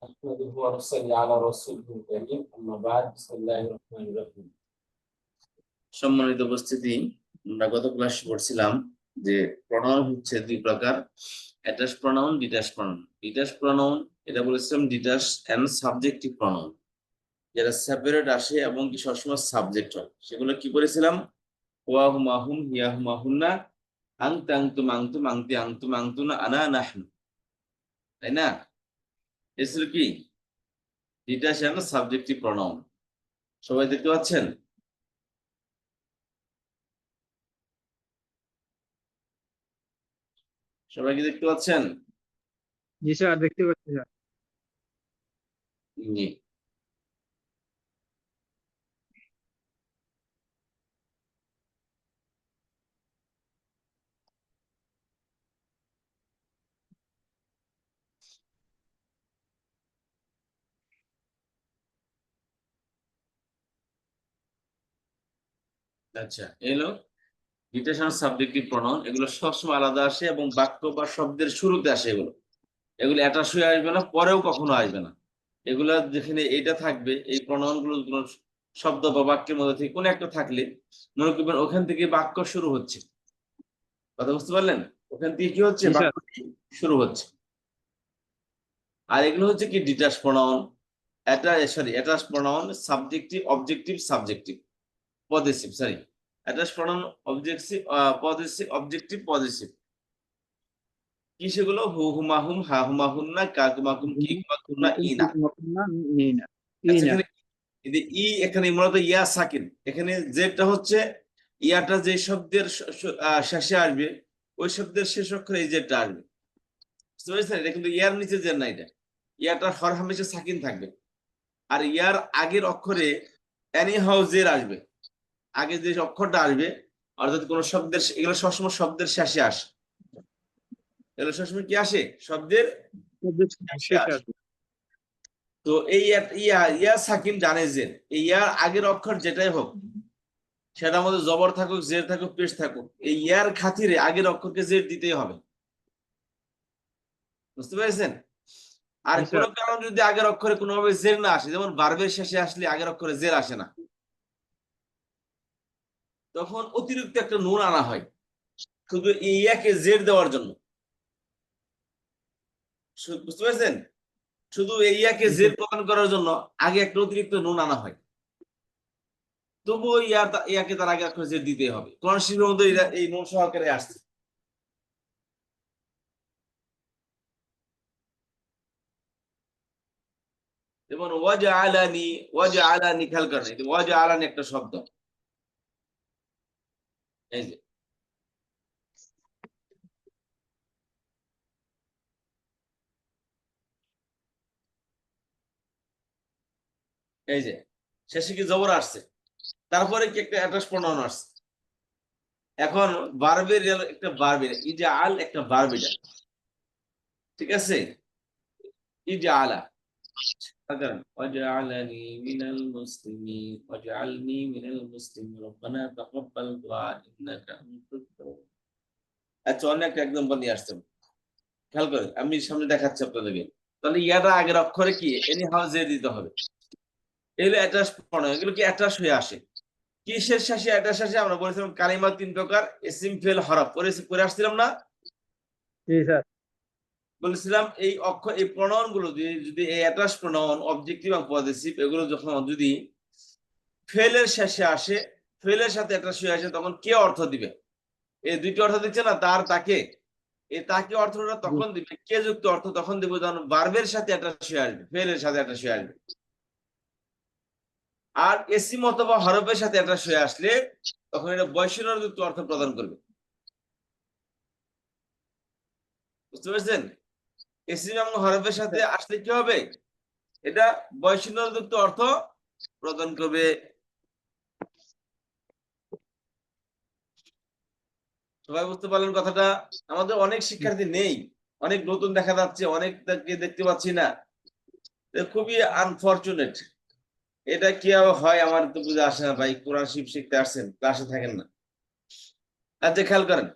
نحمده ونصلي على رسوله الكريم أما بعد بسم الله الرحمن الرحيم। সম্মানিত উপস্থিতি, আমরা গত ক্লাসে পড়ছিলাম যে প্রনাউন হচ্ছে দুই প্রকার, attach pronoun, detach pronoun. Detach pronoun এটা বলেছিলাম ডিটাচ এন্ড সাবজেক্টিভ প্রনাউন, যেটা সেপারেট আসে এবং কি সবসময় সাবজেক্ট হয়। সেগুলো কি বলেছিলাম? হুয়া হুমা হুম, হিয়া হুমা হুন্না, আনতা আনতুম আনতুম, আনতি আনতুম আনতুনা, আনা নাহনু, তাই না? এসে কি ডিটাচ এন্ড সাবজেক্টিভ প্রনাউন। সবাই দেখতে পাচ্ছেন? সবাই কি দেখতে পাচ্ছেন? জি স্যার, দেখতে পাচ্ছি স্যার। জি। আচ্ছা, এলো ডিটেশন সাবজেক্টিভ প্রনাউন। এগুলো সবসময় আলাদা আসে এবং বাক্য বা শব্দের শুরুতে আসে। এগুলো এগুলো অ্যাটাচ হয়ে আসবে না, পরেও কখনো আসবে না। এগুলা যেখানে এইটা থাকবে, এই প্রনাউন গুলো কোনো শব্দ বা বাক্যের মধ্যে থেকে কোনো একটা থাকলে মনে করবেন ওখান থেকে বাক্য শুরু হচ্ছে। কথা বুঝতে পারলেন? ওখান থেকে কি হচ্ছে? জি স্যার। বাক্য শুরু হচ্ছে। আর এগুলো হচ্ছে কি detach pronoun, attach pronoun, subjective, objective, subjective, positive, sorry, attach pronoun, objective, positive, objective, positive. কি সেগুলো? হু হুমা হুম, হা হুমা হুন্না, কা কুমা কুম, কি কুমা কুন্না, ই না। আচ্ছা, এখানে এই যে ই, এখানে মূলত ইয়া সাকিন। এখানে যেটা হচ্ছে ইয়াটা যে শব্দের শেষে আসবে, ওই শব্দের শেষ অক্ষরে এই যেটা আসবে। বুঝতে পেরেছেন? এটা কিন্তু ইয়ার নিচে যে না, এটা ইয়াটা হর হামেশা সাকিন থাকবে। আর ইয়ার আগের অক্ষরে এনি হাউ জের আসবে। আগে যে অক্ষরটা আসবে, অর্থাৎ কোন শব্দের, এগুলো সবসময় শব্দের শেষে আসে। এগুলো সবসময় কি আসে? শব্দের শেষে আসে। তো এই ইয়া ইয়া সাকিন জানে যে এই ইয়ার আগের অক্ষর যেটাই হোক, সেটার মধ্যে জবর থাকুক, জের থাকুক, পেশ থাকুক, এই ইয়ার খাতিরে আগের অক্ষরকে জের দিতেই হবে। বুঝতে পেরেছেন? আর জি কোন স্যার। কারণ যদি আগের অক্ষরে কোনোভাবে জের না আসে, যেমন ভার্বের শেষে আসলে আগের অক্ষরে জের আসে না, তখন অতিরিক্ত একটা নুন আনা হয় শুধু এই ইয়াকে জের দেওয়ার জন্য। বুঝতে পেরেছেন? শুধু এই ইয়াকে জি জের স্যার। প্রদান করার জন্য আগে একটা অতিরিক্ত নুন আনা হয়। তবুও ইয়াকে তার আগে অক্ষরে জের দিতে হবে। কোরআন শরীফের মধ্যে এই নুন সহকারে আসছে। যেমন ওয়াজআলানি, ওয়াজআলানি, খেয়াল করেন, এই যে ওয়াজআলানি একটা শব্দ। এই যে এই যে শেষে কি জবর আসছে, তারপরে কি একটা অ্যাটাচ প্রনাউন আসছে। এখন ভার্বের একটা ভার্বের ইজআল, একটা ভার্ব, এটা ঠিক আছে? ইজআলা, কারণ ওয়াজআলানি মিনাল মুসলিমিন, ওয়াজআলনি মিনাল মুসলিমিন, রব্বানা তাকাব্বাল দুআ ইন্নাকা আনতাত তাওয়াব। আচ্ছা, অনেক এক্সাম্পল নিয়ে আসছেন, খেয়াল করে আমি সামনে দেখাচ্ছি আপনাদেরকে। তাহলে ইয়াটা আগের অক্ষরে কি এনি হাউ জে দিতে হবে। এগুলো অ্যাটাচ প্রনাউন, এগুলো কি অ্যাটাচ হয়ে আসে। কিসের শেষে অ্যাটাচ আসে? আমরা বলেছিলাম কালিমা তিন প্রকার, ইসিম, ফেল, হরফ পরে আসছিলাম না? জি স্যার। বলেছিলাম এই এই প্রনাউন গুলো যদি এই অ্যাটাচ প্রনাউন, অবজেক্টিভ এবং পজিটিভ, এগুলো যখন যদি ফেলের শেষে আসে, ফেলের সাথে অ্যাটাচ হয়ে আসে, তখন কে অর্থ দিবে? এই দুইটি অর্থ দিচ্ছে না, তার, তাকে। এই তাকে অর্থটা তখন দিবে, কে যুক্ত অর্থ তখন দিবে যখন ভার্বের সাথে অ্যাটাচ হয়ে আসবে, ফেলের সাথে অ্যাটাচ হয়ে আসবে। আর এসিম অথবা হরফের সাথে অ্যাটাচ হয়ে আসলে তখন এটা বৈশিষ্ট্যযুক্ত অর্থ প্রদান করবে। বুঝতে পেরেছেন? এসিম এবং হরফের সাথে আসলে কি হবে? এটা বৈশিষ্ট্যযুক্ত অর্থ প্রদান করবে। সবাই বুঝতে পারলেন কথাটা? আমাদের অনেক শিক্ষার্থী নেই, অনেক নতুন দেখা যাচ্ছে, অনেককে দেখতে পাচ্ছি না। খুবই আনফরচুনেট। এটা কি হয় আমার তো বুঝে আসে না ভাই। কোরআন শরীফ শিখতে আসছেন, ক্লাসে থাকেন না। আচ্ছা, খেয়াল করেন,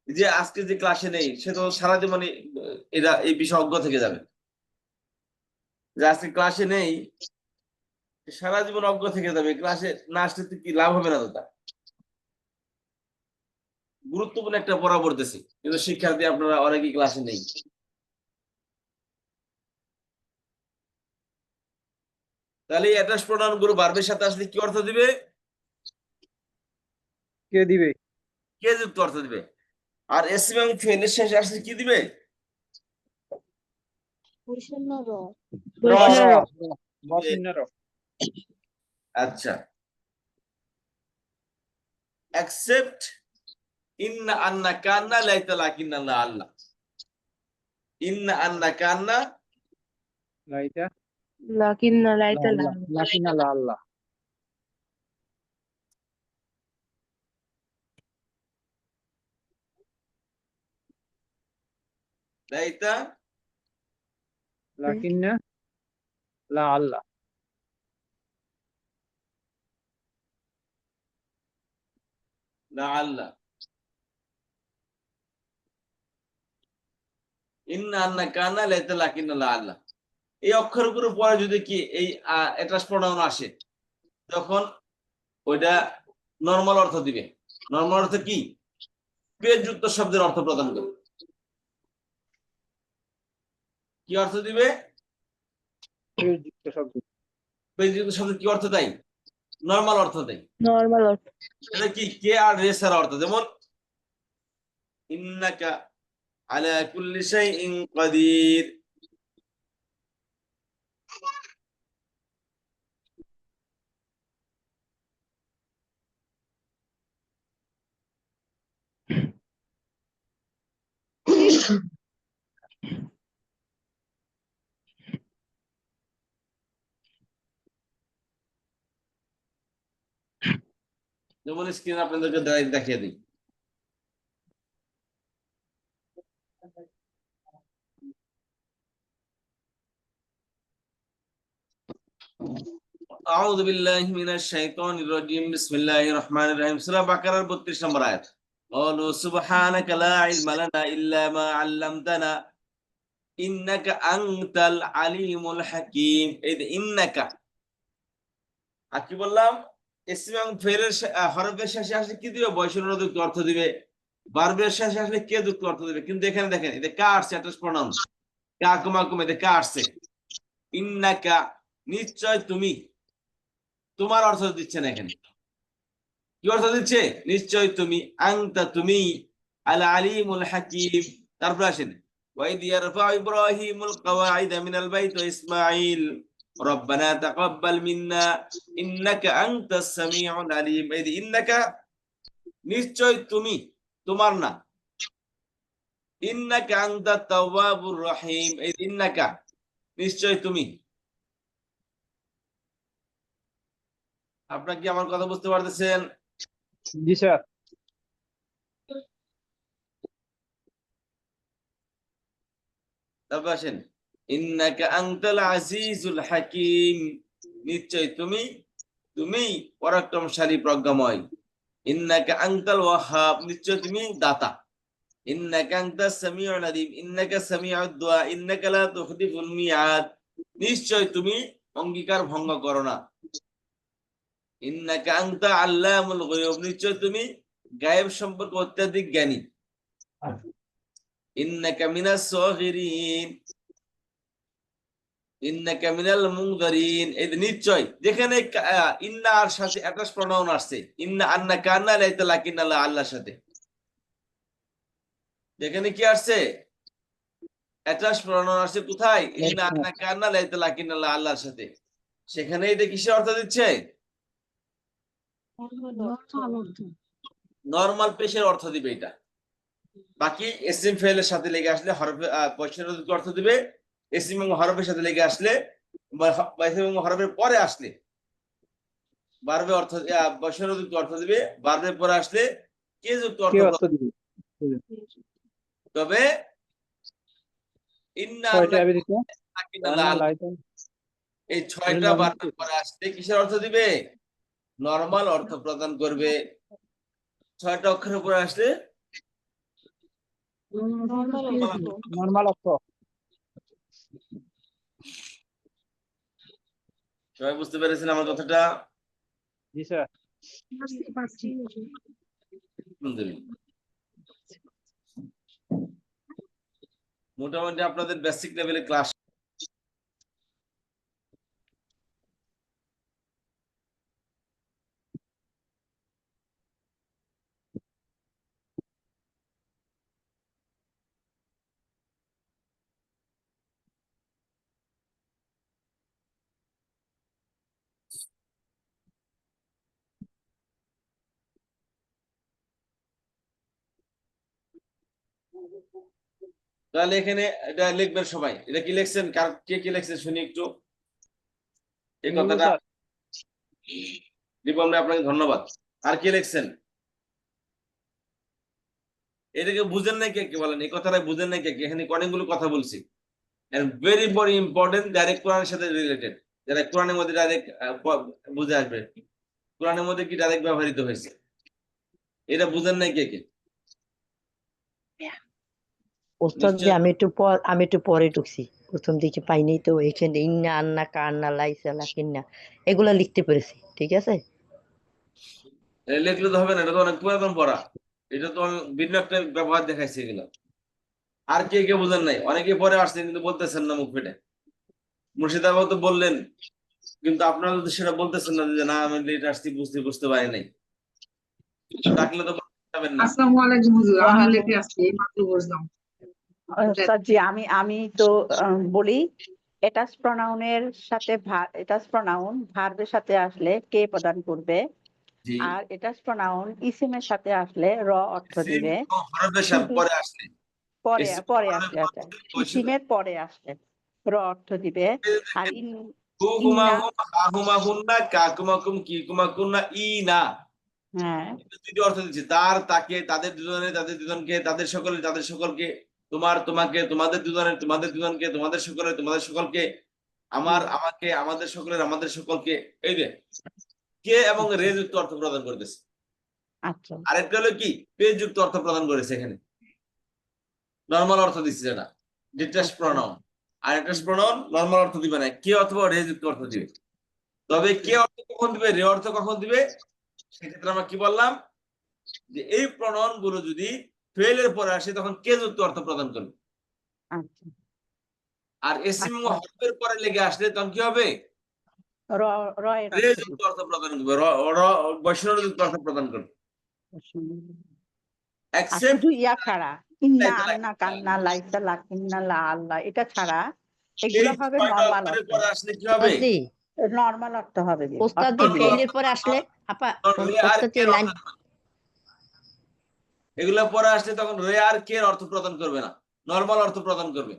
যে আজকে যে ক্লাসে নেই সে তো সারা জীবনে এরা এই বিষয় অজ্ঞ থেকে যাবে। যে আজকে ক্লাসে নেই, সারা জীবন অজ্ঞ থেকে যাবে, ক্লাসে না আসলে তো কি লাভ হবে না তো তার। গুরুত্বপূর্ণ একটা পড়া পড়তেছি, কিন্তু শিক্ষার্থী আপনারা অনেকেই ক্লাসে নেই। তাহলে অ্যাটাচ প্রোনাউন গুলো ভার্বের সাথে আসলে কি অর্থ দিবে? কে দিবে? কে যুক্ত অর্থ দিবে। আর এসএম এবং ফেলের শেষে আসলে কি দিবে? র বৈষ্ণব র র। বসিন্ন র। আচ্ছা, অ্যাকসেপ্ট ইন্না আন্না কান্না লাইতা লাকিন্না লা আল্লাহ। ইন্না আন্না কান্না লাইতা লাকিন্না লাইতা আল্লাহ লাকিনা লা আল্লাহ। লাইতা লাকিন্না লা আল্লাহ। লা আল্লাহ। ইন্না আন্না কান্না লাইতা লাকিন্না লা আল্লাহ। এই অক্ষরগুলো পরে যদি কি এই অ্যাটাচ প্রোনাউন আসে, তখন ওইটা নরমাল অর্থ দিবে। নরমাল অর্থ কি? পেযযুক্ত শব্দের অর্থ প্রদান করে। কি অর্থ দিবে? যুক্ত শব্দ। পেযযুক্ত শব্দ কি অর্থ দেয়? নরমাল অর্থ দেয়। নরমাল অর্থ। এটা কি কে আর রেসার অর্থ, যেমন ইন্নাকা আলা কুল্লি শাইইন কাদির। যেমন স্ক্রিন আপনাদেরকে দেখিয়ে দিই। আউযু বিল্লাহি মিনাশ শাইতানির রাজিম, বিসমিল্লাহির রহমানির রহিম। সূরা বাকারার 32 নম্বর আয়াত। ক্বালু সুবহানাকা লা ইলমা লানা ইল্লা মা 'আল্লামতানা ইন্নাকা আনতাল আলিমুল হাকিম। এই যে ইন্নাকা, আর কি বললাম? ইসম এবং ফেলের হরফের শেষে আসলে কি দিবে? বৈষম্য যুক্ত অর্থ দিবে। ভার্বের শেষে আসলে কে যুক্ত অর্থ দিবে। কিন্তু এখানে দেখেন, এটা কা আসছে, অ্যাটাচ প্রোনাউন কা কুমা কুম, এটা কা আসছে। ইন্নাকা নিশ্চয় তুমি, তোমার অর্থ দিচ্ছে না এখানে। কি অর্থ দিচ্ছে? নিশ্চয় তুমি, আনতা তুমি, আল আলিমুল হাকিম। তারপর আসেন ওয়াইদ ইয়ারফা ইব্রাহিমুল কওয়াইদা মিনাল বাইত ওয়া ইসমাঈল রব্বানা তাকাব্বাল মিন্না ইন্নাকা আনতাস সামিউল আলিম। এই যে ইন্নাকা নিশ্চয় তুমি, তোমার না। ইন্নাকা আনতাত তাওয়াবুর রহিম। এই যে ইন্নাকা নিশ্চয় তুমি। আপনারা কি আমার কথা বুঝতে পারতেছেন? জি স্যার। তারপর আসেন ইন্নাকা আনতাল আজিজুল হাকিম। নিশ্চয় তুমি, তুমি পরাক্রমশালী প্রজ্ঞাময়। ইন্নাকা আনতাল ওয়াহাব। নিশ্চয় তুমি দাতা। ইন্নাকা আনতাস সামিউল আলিম। ইন্নাকা সামিউদ দুআ। ইন্নাকা লা তুখলিফুল মিআদ। নিশ্চয় তুমি অঙ্গীকার ভঙ্গ করো না। ইন্নাকা আনতা আল্লামুল গায়ব। নিশ্চয় তুমি গায়েব সম্পর্কে অত্যাধিক জ্ঞানী। ইন্নাকা মিনাস সাগিরিন। ইন্নাকা মিনাল মুনযারিন। এই যে নিশ্চয়, যেখানে ইন্না আর সাথে অ্যাটাচ প্রোনাউন আসছে, ইন্না আন্না কান্না লাইতা লাকিন্না লা আল্লাহর সাথে, যেখানে কি আসছে? অ্যাটাচ প্রোনাউন আসছে কোথায়? ইন্না আন্না কান্না লাইতা লাকিন্না লা আল্লাহর সাথে। সেখানে এটা কিসের অর্থ দিচ্ছে? নরমাল পেশের অর্থ দিবে এটা। বাকি এসিম ফেলের সাথে লেগে আসলে হরফে বৈষম্য অর্থ দিবে। এসিম এবং হরফের সাথে লেগে আসলে বা এবং হরফের পরে আসলে বারবে অর্থ বৈষম্য অর্থ দিবে। বারবের পরে আসলে কে যুক্ত কে অর্থ। অর্থ দিবে? তবে ইন্না কয়টা আন্না আবে দিতে? লাকিন্না লা আন্না আল্লাহ, লাইতা। এই 6টা বারবের পরে আসলে কিসের অর্থ দিবে? নরমাল অর্থ প্রদান করবে। 6টা অক্ষরের পরে আসলে নরমাল অর্থ। সবাই বুঝতে পেরেছেন আমার কথাটা? জি স্যার। আলহামদুলিল্লাহ। মোটামুটি আপনাদের বেসিক লেভেলে ক্লাস তাহলে এখানে এটা লিখবেন সবাই। এটা কি লিখছেন? কে কি লিখছেন শুনি একটু এই মুমু কথাটা। স্যার। দীপন ভাই আপনাকে ধন্যবাদ। আর কি লিখছেন? এটাকে বুঝেন নাই কে কে বলেন? এই কথাটা বুঝেন নাই কে কে? এখানে অনেকগুলো কথা বলছি। And very very important, direct কোরআনের সাথে রিলেটেড। যারা কোরআনের মধ্যে ডাইরেক্ট বুঝে আসবে কোরআনের মধ্যে কি ডাইরেক্ট ব্যবহৃত হয়েছে, এটা বুঝেন নাই কে কে? ওস্তাদ যে নিশ্চয় আমি একটু পরে ঢুকছি, প্রথম দিকে পাইনি তো, এখানে ইন্না আন্না কান্না লাইসা লাকিন্না এগুলা লিখতে পেরেছি, ঠিক আছে। লিখলে তো হবে না, এটা তো অনেক পুরাতন পড়া। এটা তো আমি ভিন্ন একটা ব্যবহার দেখাইছি এগুলো। আর কে কে বুঝেন নাই? অনেকে পরে আসছেন কিন্তু বলতেছেন না মুখ ফেটে। মুর্শিদাবাদ তো বললেন, কিন্তু আপনারা যদি সেটা বলতেছেন না যে না আমি লেট আসছি, বুঝতে পারি নাই, ডাকলে তো পাবেন না। আসসালামু আলাইকুম হুজুর, আমি লেটে আসছি, এইমাত্র বুঝলাম। স্যার জি, আমি তো বলি, এটাস প্রনাউনের সাথে এটাস প্রনাউন ভার্বের সাথে আসলে কে প্রদান করবে, জি, আর এটাস প্রনাউন ইসিমের সাথে আসলে র অর্থ দিবে। হরফের সাথে পরে আসলে পরে ইসিম পরে হরফের আসলে, আচ্ছা, পরে ইসিমের পরে আসলে র অর্থ দিবে। আর হুমাহুম আহুমাহুন্না কাকুমাকুম কিকুমাকুন্না ইনা, হ্যাঁ, দুইটি অর্থ দিচ্ছে। তাকে, তাদের দুজনে, তাদের দুজনকে, তাদের সকলে, তাদের সকলকে, তোমাকে, তোমাদের দুজনে, তোমাদের দুজনকে, তোমাদের সকলে, তোমাদের সকলকে, আমাকে, আমাদের সকলের, আমাদের সকলকে। এই যে কে এবং রে যুক্ত অর্থ প্রদান করতেছে। আচ্ছা, আরেকটা হলো কি, পে যুক্ত অর্থ প্রদান করেছে। এখানে নর্মাল অর্থ দিচ্ছে যেটা ডিটাচ প্রনাউন, আর ডিটাচ প্রনাউন নর্মাল অর্থ দিবে না, কে অথবা রে যুক্ত অর্থ দিবে। তবে কে অর্থ কখন দিবে, রে অর্থ কখন দিবে, সেক্ষেত্রে আমরা কি বললাম যে এই প্রণয়ন গুলো যদি ফেলের পরে আসে তখন কে যুক্ত অর্থ প্রদান করবে। আচ্ছা, আর এসিম হরফের পরে লেগে আসলে তখন কি হবে, র র এর রে অর্থ যুক্ত দিবে। অর্থ প্রদান করবে, বৈষ্ণব যুক্ত অর্থ প্রদান করবে। আর অ্যাকসেপ্ট শুধু ইয়া ছাড়া, ইন্না আন্না কান্না লাইসা লাকিন্না লা আল্লাহ, এটা ছাড়া এগুলো এই হবে ছয়টা নরমাল অক্ষরের অর্থ। পরে আসলে কি হবে, ওস্তাদ জি, নরমাল অর্থ হবে যে ওস্তাদ অর্থ জি দিবে। ফেইলের পরে আসলে আপা আর ওস্তাদ জি কে লাইন এগুলো পরে আসলে তখন রে আর কে অর্থ প্রদান করবে না, নরমাল অর্থ প্রদান করবে।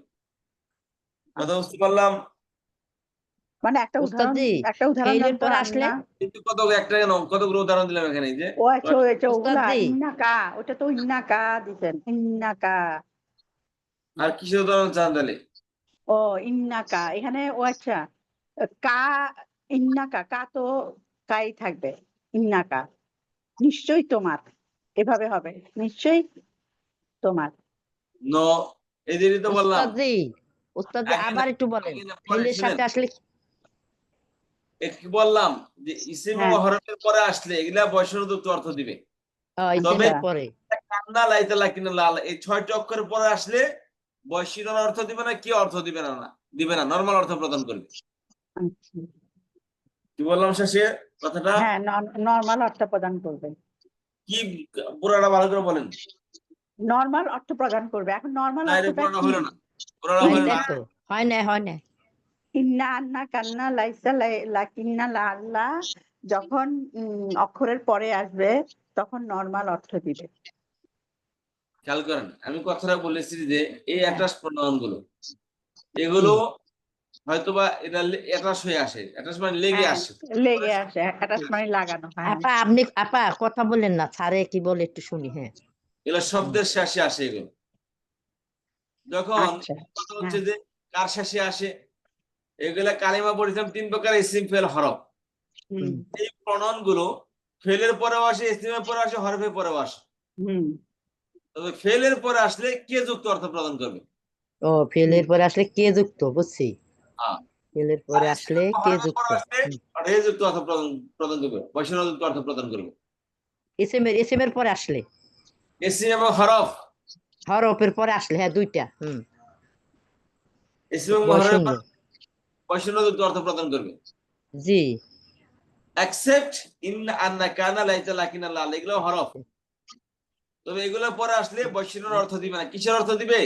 কথা বুঝতে পারলাম? মানে একটা ওস্তাদ উদাহরণ, জি দেন ফেইলের তো পরে আসলে আন্না। কিন্তু কতগুলো কতগুলো উদাহরণ দিলাম এখানে, এই যে ও আচ্ছা, ওস্তাদ ওগুলা জি ইন্না কা, ওটা তো ইন্না কা দিছেন, ইন্না কা। আর কিসের উদাহরণ চান তাহলে? ও ইন্না কা এখানে, ও আচ্ছা, কা, ইন্না কা, কা তো কাই থাকবে, ইন্না কা নিশ্চয়ই তোমার, এভাবে হবে, নিশ্চয়ই তোমার। নো, এদেরই তো বললাম। ওস্তাদ জি আবার একটু বলেন, ফেইলের সাথে আসলে কি বললাম যে ইসিম ও হ্যাঁ, হরফের পরে আসলে এগুলা বৈষ্ণবযুক্ত অর্থ দিবে। তবে ইসিমের পরে কান্না লাইতে লাকিনা লাল, এই 6টি অক্ষরের পরে আসলে বৈশিরণ অর্থ দিবে না, কি অর্থ দিবে না, দিবে না, নরমাল অর্থ প্রদান করবে। আচ্ছা, কি বললাম শেষে কথাটা? হ্যাঁ, নরমাল অর্থ প্রদান করবে, কি পুরাটা ভালো করে বলেন। নরমাল অর্থ প্রদান করবে। এখন নরমাল না, এটা অর্থটা পুরাটা কি? হলো না, পুরাটা হয় হলো না না। তো, হয় না ইন্না আন্না কান্না লাইসা লাকিন্না লা আল্লাহ যখন অক্ষরের পরে আসবে তখন নরমাল অর্থ দিবে। খেয়াল করেন, আমি কথাটা বলেছি যে এই হ্যাঁ, অ্যাটাচ প্রণয়ন গুলো, এগুলো হয়তোবা এটা অ্যাটাচ হয়ে আসে, অ্যাটাচ মানে লেগে হ্যাঁ, আসে। লেগে আসে, একটা সময় লাগানো হয়। আপা কথা বলেন না, ছাড়ে কি বলে একটু শুনি। হ্যাঁ, এগুলো শব্দের শেষে আসে এগুলো। যখন আচ্ছা, কথা হ্যাঁ, হচ্ছে যে কার শেষে আসে, এগুলা কালিমা পড়েছিলাম 3 প্রকার, ইসিম ফেল হরফ। হুম, এই প্রণয়ন গুলো ফেলের পরেও আসে, ইসিমের পরে আসে, হরফের পরেও আসে। হুম, তবে ফেলের পরে আসলে কে যুক্ত অর্থ প্রদান করবে। ও ফেলের পরে আসলে কে যুক্ত, বুঝছি। হ্যাঁ, ফেলের পরে আসলে কে যুক্ত রে যুক্ত অর্থ প্রদান করবে, বৈষম্য যুক্ত অর্থ প্রদান করবে। এসএম এর পরে আসলে, ইসিম এবং হরফ, হরফের পরে আসলে, হ্যাঁ দুইটা। ইসিম এবং হরফের বয়শূন্য, পর বৈষম্য যুক্ত অর্থ প্রদান করবে। জি এক্সেপ্ট ইন্না, আন্না, কানা, লাইতা, লাকিনা, লাল, এগুলো হরফ। তবে এগুলো পরে আসলে বৈষম্যের অর্থ দিবে না। কিসের অর্থ দিবে?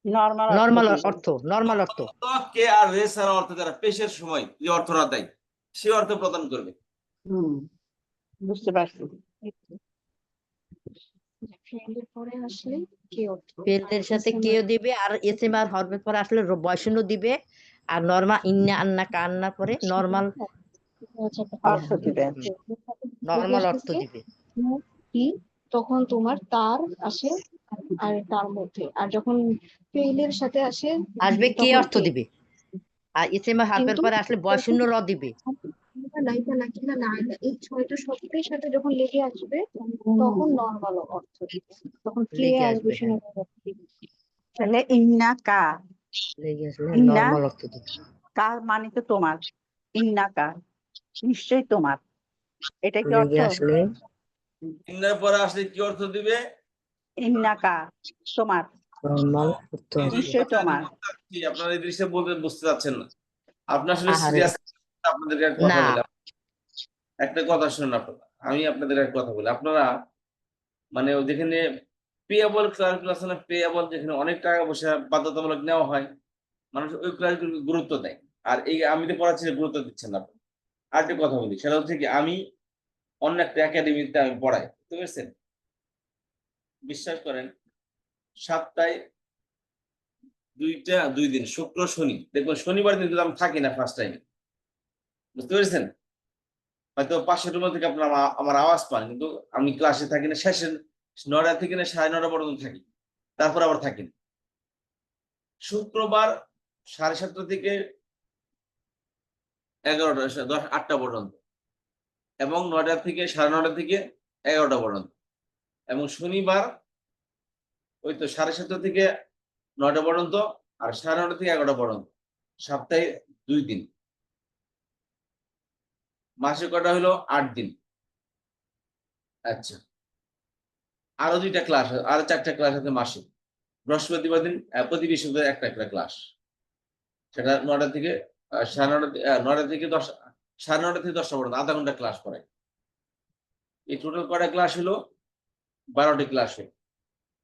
নরমাল নরমাল অর্থ, নরমাল অর্থ। তো কে আর রে ছাড়া অর্থ দ্বারা পেশের সময় যে অর্থটা দেয় সে অর্থ প্রদান করবে। বুঝতে পারছি। ফ্রেন্ডের পরে আসলে কে অর্থ, ফেলের সাথে কেও দিবে, আর এসএম আর হরফের পরে আসলে বয়শূন্য দিবে, আর নরমাল ইন্না আন্না কান্না পরে নরমাল অর্থ দিবে। নরমাল অর্থ দিবে। কি তখন তোমার তার আসে আর তার মধ্যে, আর যখন ফেইলের সাথে আসে আসবে কে তখন অর্থ দিবে, আর এসএম আর হরফের কিন্তু পরে আসলে বয়শূন্য র দিবে। লাইকা লাকিনা লাইলা এই ছয়টা শব্দের সাথে যখন লেগে আসবে তখন নরমাল অর্থ দিবে, তখন কে লেগে আসবে আসবে, শুনে তাহলে ইন্না কা, লেগে আসলে ইন্না নরমাল অর্থ দিবে। কা মানে তো তোমার, ইন্না কা নিশ্চয়ই তোমার, এটা কি অর্থ? লেগে আসলে ইন্নার পরে আসলে কি অর্থ দিবে? ইন্না কা তোমার, নরমাল অর্থ আসবে। নিশ্চয়ই তোমার। আপনারা এই দৃশ্যে বলতে বুঝতে পারছেন না। আপনার আসলে আহারে। সিরিয়াস। আপনাদেরকে একটা কথা না। বলি, একটা কথা শুনুন আপনারা, আমি আপনাদের একটা কথা বলি। আপনারা মানে যেখানে পেয়াবল ক্লাস না, পেয়াবল যেখানে অনেক টাকা পয়সা বাধ্যতামূলক নেওয়া হয়, মানুষ ওই ক্লাসগুলোকে গুরুত্ব দেয়। আর এই আমি তো পড়াচ্ছি গুরুত্ব দিচ্ছেন না। আর একটা কথা বলি, সেটা হচ্ছে কি, আমি অন্য একটা একাডেমিতে আমি পড়াই, বুঝতে পেরেছেন? বিশ্বাস করেন, সপ্তাহে 2 দিন, শুক্র শনি, দেখবেন শনিবার দিন কিন্তু আমি থাকি না ফার্স্ট টাইম, বুঝতে পেরেছেন? হয়তো পাশের রুম থেকে আপনার আমার আওয়াজ পান, কিন্তু আমি ক্লাসে থাকি না। শেষে 9টা থেকে 9:30 পর্যন্ত থাকি, তারপর আবার থাকি না। শুক্রবার 7:30 থেকে 8টা পর্যন্ত, এবং 9টা থেকে 9:30 থেকে 11টা পর্যন্ত, এবং শনিবার ওই তো 7:30 থেকে 9টা পর্যন্ত, আর 9:30 থেকে 11টা পর্যন্ত। সপ্তাহে 2 দিন, মাসে কটা হলো? 8 দিন। আচ্ছা, আরো 2টা ক্লাস, আরো 4টা ক্লাস আছে মাসে। বৃহস্পতিবার দিন প্রতি বৃহস্পতিবার একটা একটা ক্লাস, সেটা 9টা থেকে 9:30 থেকে 10, 9:30 থেকে 10টা পর্যন্ত আধা ঘন্টা ক্লাস করায়। এই টোটাল কটা ক্লাস হলো? 12টি ক্লাস হলো,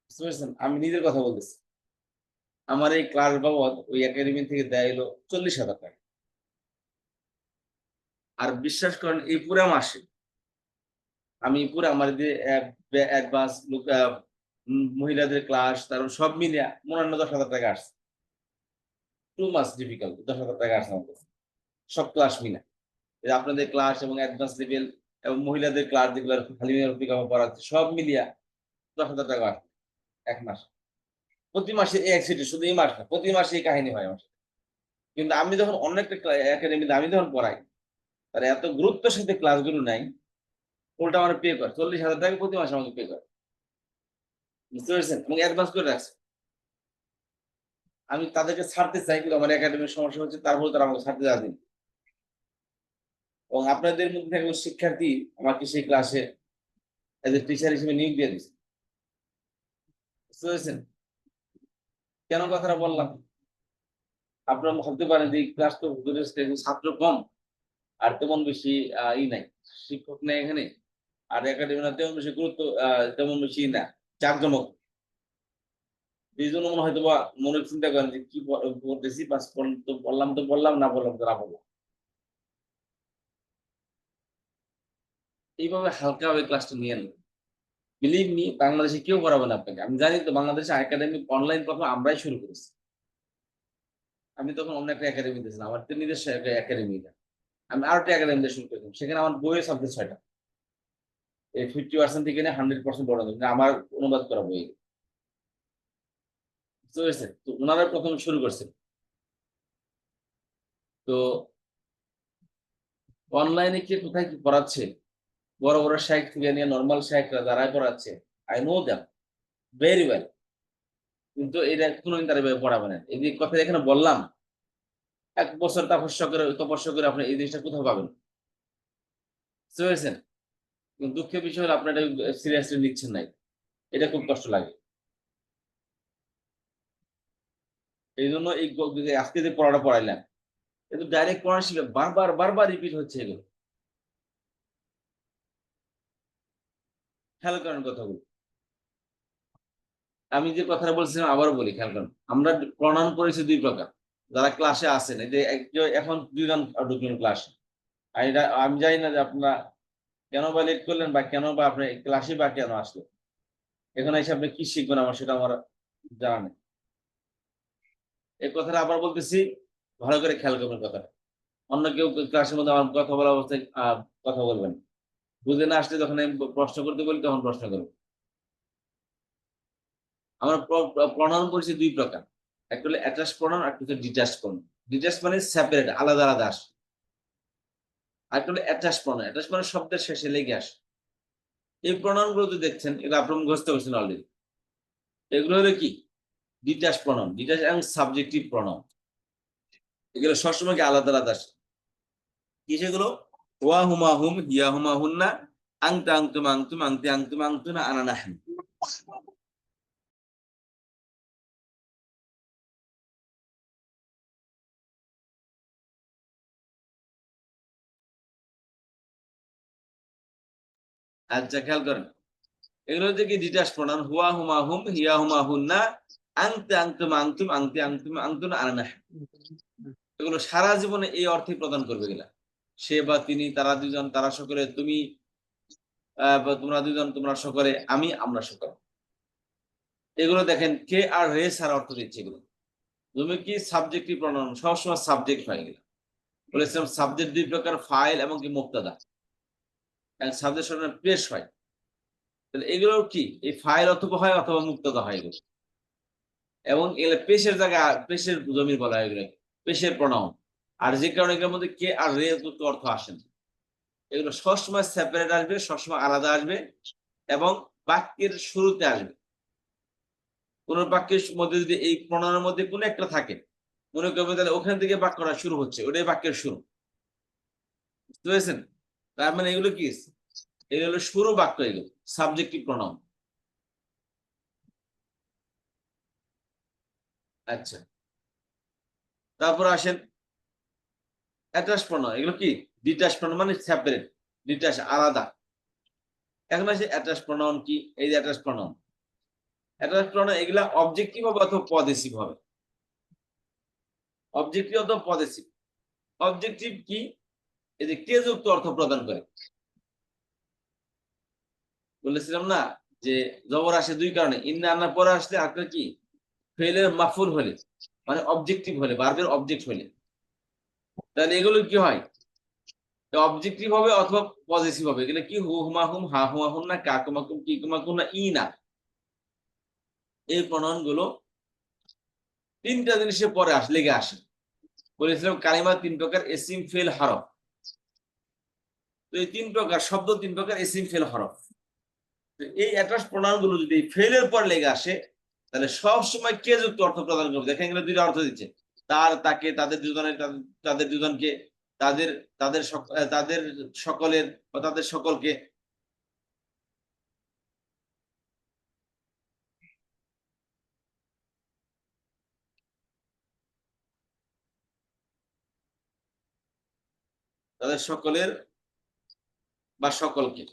বুঝতে পেরেছেন? আমি নিজের কথা বলতেছি। আমার এই ক্লাস বাবদ ওই একাডেমি থেকে দেয় হলো 40,000 টাকা। আর বিশ্বাস করেন, এই পুরো মাসে আমি পুরো আমার যে অ্যাডভান্স মহিলাদের ক্লাস, তারপর সব মিলিয়ে মনে হয় 10,000 টাকা আসছে। টু মাস ডিফিকাল্ট, 10,000 টাকা আসছে আমার কাছে, সব ক্লাস মিলে। আপনাদের ক্লাস এবং অ্যাডভান্স লেভেল এবং মহিলাদের ক্লাস যেগুলো পড়াচ্ছে, সব মিলিয়ে 10,000 টাকা আসছে এক মাস। প্রতি মাসে এই অ্যাক্সিডেন্ট, শুধু এই মাস না, প্রতি মাসে এই কাহিনী হয় আমার। কিন্তু আমি যখন অন্য একটা একাডেমিতে আমি যখন পড়াই, তারা এত গুরুত্বের সাথে ক্লাসগুলো নাই, উল্টা আমার পে করে 40,000 টাকা প্রতি মাসে আমাকে পে করে, বুঝতে পেরেছেন? এবং অ্যাডভান্স করে রাখছে। আমি তাদেরকে ছাড়তে চাই, কিন্তু আমার একাডেমির সমস্যা হচ্ছে, তারপরে তারা আমাকে ছাড়তে যাওয়া দিন। এবং আপনাদের মধ্যে একজন শিক্ষার্থী আমাকে সেই ক্লাসে এজ এ টিচার হিসেবে নিয়োগ দিয়ে দিচ্ছে, বুঝতে পেরেছেন কেন কথাটা বললাম? আপনারা ভাবতে পারেন যে এই ক্লাস তো ছাত্র কম, আর তেমন বেশি নাই, শিক্ষক নেই এখানে, আর একাডেমি না তেমন বেশি গুরুত্ব, তেমন বেশি না জাঁকজমক। এই জন্য মনে হয়তো বা মনে চিন্তা করেন যে কি করতেছি, বাস তো বললাম তো বললাম, না বললাম তো না বললাম। এইভাবে হালকাভাবে ক্লাসটা নিয়ে নেন। বিলিভ মি, বাংলাদেশে কেউ পড়াবে না আপনাকে। আমি জানি তো বাংলাদেশে একাডেমি অনলাইন প্রথম আমরাই শুরু করেছি। আমি তখন অন্য একটা একাডেমিতে ছিলাম, আমার নিজস্ব একাডেমি না, আমি আরো একটা একাডেমিতে শুরু করেছিলাম। সেখানে আমার বইয়ের সাবজেক্ট 6টা, এই 50% থেকে 100% বড় আমার অনুবাদ করা বই, বুঝতে পেরেছেন? তো ওনারা প্রথম শুরু করছেন। তো অনলাইনে কে কোথায় কি পড়াচ্ছে, বড় বড় শাইখ থেকে নিয়ে নর্মাল শাইখরা যারা পড়াচ্ছে, I know them very well, কিন্তু এটা কোনোদিন তারা এভাবে পড়াবে না। এই যে কথা এখানে বললাম, 1 বছর তপস্যা করে আপনি এই জিনিসটা কোথাও পাবেন? বুঝতে পেরেছেন? কিন্তু দুঃখের বিষয় হলো আপনি এটা সিরিয়াসলি নিচ্ছেন নাই। এটা খুব কষ্ট লাগে। এই জন্য আজকে যে পড়াটা পড়াইলাম, কিন্তু ডাইরেক্ট পড়া শিখে বারবার রিপিট হচ্ছে এগুলো। খেয়াল করেন কথাগুলো। আমি যে কথাটা বলছিলাম আবারও বলি, খেয়াল করেন। আমরা প্রণয়ন করেছি 2 প্রকার। যারা ক্লাসে আসেন, এই যে এখন 2 জন ঢুকলেন ক্লাসে। আমি জানি না যে আপনারা কেন বা লেট করলেন বা কেন বা আপনি ক্লাসে বা কেন আসলেন। এখানে এসে আপনি কি শিখবেন আমার সেটা আমার জানা নেই। এই কথাটা আবার বলতেছি, ভালো করে খেয়াল করবেন কথাটা। অন্য কেউ ক্লাসের মধ্যে আমার কথা বলা অবস্থায় কথা বলবেন। বুঝে না আসলে যখন আমি প্রশ্ন করতে বলি তখন প্রশ্ন করবেন। আমরা প্রণয়ন করেছি 2 প্রকার। একটা হলো অ্যাটাচ প্রণয়ন, একটা হচ্ছে ডিটাচ প্রণয়ন। ডিটাচ মানে সেপারেট, আলাদা আলাদা আসে। আরেকটা হলো অ্যাটাচ প্রণয়ন। অ্যাটাচ মানে শব্দের শেষে লেগে আসে। এই প্রণয়নগুলো যে দেখছেন এগুলো আপনারা মুখস্থ করছেন অলরেডি। এগুলো হলো কি? ডিটাচ প্রণয়ন, ডিটাচ এবং সাবজেক্টিভ প্রণয়ন। এগুলো সবসময় আলাদা আলাদা আসে। কি সেগুলো? ওয়া হুমা হুম, হিয়া হুমা হুন্না, আংতা আংতুম আংতুম, আংতি আংতুম আংতুনা, আনা নাহনু। আচ্ছা, খেয়াল করেন। এগুলো হচ্ছে কি ডিটাচ প্রণয়ন। হুয়া হুমা হুম, হিয়া হুমা হুন্না, আংতে আংতুম আংতুম, আংতি আংতুম আংতুনা, আনা নাহনু। এগুলো সারা জীবনে এই অর্থে প্রদান করবে এগুলা। সে বা তিনি, তারা দুজন, তারা সকলে, তুমি, বা তোমরা দুজন, তোমরা সকলে, আমি, আমরা সকলে। এগুলো দেখেন কে আর রে সারা অর্থ দিচ্ছে এগুলো। তুমি কি সাবজেক্টিভ প্রণয়ন, সবসময় সাবজেক্ট হয় এগুলো। বলেছিলাম সাবজেক্ট 2 প্রকার, ফাইল এবং কি মুক্তাদা। সাবজেক্ট সবসময় পেশ হয়। তাহলে এগুলো কি এই ফাইল অথবা হয় অথবা মুক্তাদা হয় এগুলো। এবং এগুলো পেশের জায়গা, পেশের জমির বলা হয় এগুলো, পেশের প্রণয়ন। আর যে কারণে এগুলোর মধ্যে কে আর রে দুটো অর্থ আসে না। এগুলো সবসময় সেপারেট আসবে, সবসময় আলাদা আসবে এবং বাক্যের শুরুতে আসবে। কোন বাক্যের মধ্যে যদি এই প্রণয়নের মধ্যে কোনো একটা থাকে, মনে করবে তাহলে ওখান থেকে বাক্যটা শুরু হচ্ছে, ওটাই বাক্যের শুরু। বুঝতে পেরেছেন? তার মানে এগুলো কি? এগুলো হলো শুরু বাক্য, এগুলো সাবজেক্টিভ প্রণয়ন। আচ্ছা, তারপর আসেন অ্যাটাচ প্রণয়ন। এগুলো কি? ডিটাচ প্রণয়ন মানে সেপারেট, ডিটাচ আলাদা। এখন আসে অ্যাটাচ প্রণয়ন কি? এই যে অ্যাটাচ প্রণয়ন, অ্যাটাচ প্রণয়ন এগুলা অবজেক্টিভ হবে অথবা পজেসিভ হবে। অবজেক্টিভ অথবা পজেসিভ। অবজেক্টিভ কি? এই যে কে যুক্ত অর্থ প্রদান করে। বলেছিলাম না যে জবর আসে 2 কারণে, ইন্না আন্না পরে আসলে, একটা কি ফেলের মাফুল হলে, মানে অবজেক্টিভ হলে, ভার্বের অবজেক্ট হলে। তাহলে এগুলো কি হয়? অবজেক্টিভ হবে অথবা পজিটিভ হবে। এগুলো কি? হু হুমা হুম, হা হুমা হুম না, কা কুমা কুম, কি কুমা কুম না, ই না। এই প্রণয়ন গুলো 3টা জিনিসের পরে লেগে আসে। বলেছিলাম কালিমা 3 প্রকার, ইসিম, ফেল, হরফ। তো এই 3 প্রকার শব্দ, 3 প্রকার, ইসিম, ফেল, হরফ। এই অ্যাটাচ প্রণয়ন গুলো যদি ফেলের পর লেগে আসে, তাহলে সব সময় কে যুক্ত অর্থ প্রদান করবে। দেখেন এগুলো 2টা অর্থ দিচ্ছে, তার, তাকে, তাদের দুজনের, তাদের দুজনকে, তাদের, তাদের সকলের বা তাদের সকলকে। তাদের সকলের বা সকলকে।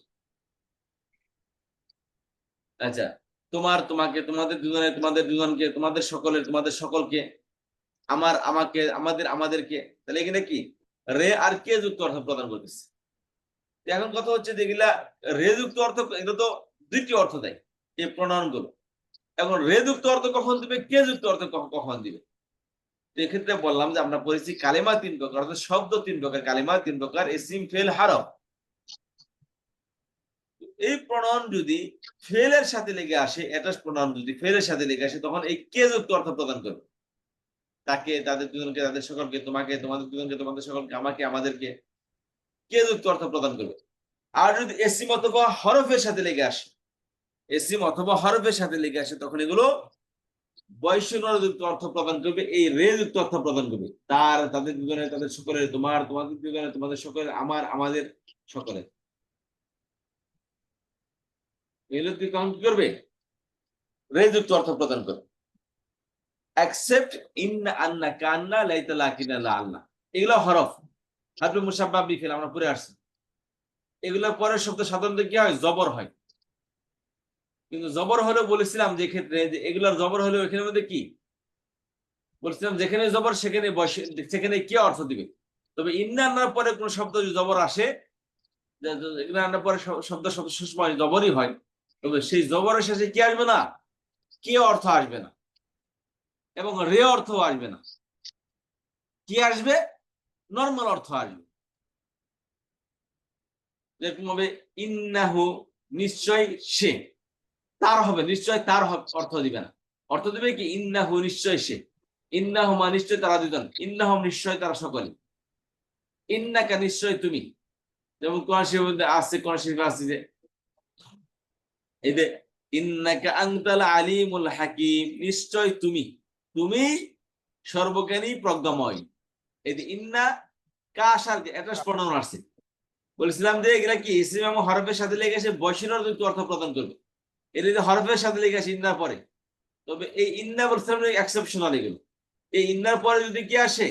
আচ্ছা, তোমার, তোমাকে, তোমাদের দুজনের, তোমাদের দুজনকে, তোমাদের সকলের, তোমাদের সকলকে, আমার, আমাকে, আমাদের, আমাদেরকে। তাহলে এখানে কি রে আর কে যুক্ত অর্থ প্রদান করতেছে। এখন কথা হচ্ছে যে এগুলা রে যুক্ত অর্থ, এগুলো তো 2টি অর্থ দেয় এই প্রণয়ন গুলো। এখন রে যুক্ত অর্থ কখন দিবে, কে যুক্ত অর্থ কখন দিবে। এক্ষেত্রে বললাম যে আমরা পড়েছি কালিমা 3 প্রকার, অর্থাৎ শব্দ 3 প্রকার, কালিমা 3 প্রকার, ইসিম, ফেল, হরফ। এই প্রণয়ন যদি ফেলের সাথে লেগে আসে, অ্যাটাচ প্রণয়ন যদি ফেলের সাথে লেগে আসে, তখন এই কে যুক্ত অর্থ প্রদান করবে। তাকে, তাদের দুজনকে, তাদের সকলকে, তোমাকে, তোমাদের দুজনকে, তোমাদের সকলকে, আমাকে, আমাদেরকে, কে যুক্ত অর্থ প্রদান করবে। আর যদি এসিম অথবা হরফের সাথে লেগে আসে, এসিম অথবা হরফের সাথে লেগে আসে, তখন এগুলো বৈষম্যযুক্ত অর্থ প্রদান করবে, এই রে যুক্ত অর্থ প্রদান করবে। তার, তাদের দুজনের, তাদের সকলের, তোমার, তোমাদের দুজনের, তোমাদের সকলের, আমার, আমাদের সকলের। এগুলো কি তখন কি করবে? রে যুক্ত অর্থ প্রদান করবে। অ্যাকসেপ্ট, ইন্না, আন্না, কান্না, লাইতা, লাকিনা, লা, আল্লাহ, এগুলো হরফ, হারফে মুসাব্বাহ বিফিল, আমরা পড়ে আসছি। এগুলোর পরের শব্দ সাধারণত কি হয়? জবর হয়। কিন্তু জবর হলেও বলেছিলাম যে ক্ষেত্রে, যে এগুলোর জবর হলেও এখানে মধ্যে কি বলছিলাম, যেখানে জবর সেখানে সেখানে কি অর্থ দিবে। তবে ইন্না আন্নার পরে কোন শব্দ যদি জবর আসে, ইন্না আন্নার পরে শব্দ সবসময় জবরই হয়, তবে সেই জবরের শেষে কি আসবে না? কি অর্থ আসবে না, এবং রে অর্থ আসবে না। কি আসবে? নর্মাল অর্থ আসবে। যেরকম হবে ইন্নাহু, নিশ্চয় সে, তার হবে, নিশ্চয় তার অর্থ দিবে না। অর্থ দিবে কি? ইন্নাহু, নিশ্চয় সে। ইন্নাহুমা, নিশ্চয় তারা দুজন। ইন্নাহুম, নিশ্চয় তারা সকলে। ইন্নাকা, নিশ্চয় তুমি। যেমন কোরআন শরীফের মধ্যে আছে, কোরআন শরীফে আছে যে এই যে ইন্নাকা আনতাল আলিমুল হাকিম, নিশ্চয় তুমি, তুমি সর্বজ্ঞানী প্রজ্ঞাময়। এই যে ইন্না কা আসার এটা স্পর্ণ আসছে। বলেছিলাম যে এগুলা কি ইসম এবং হরফের সাথে লেগে এসে বৈশিষ্ট্য যুক্ত অর্থ প্রদান করবে। এটা যদি হরফের সাথে লেগে আসে ইন্নার পরে, তবে এই ইন্না বলছিলাম এক্সেপশনাল। এগুলো এই ইন্নার পরে যদি কি আসে,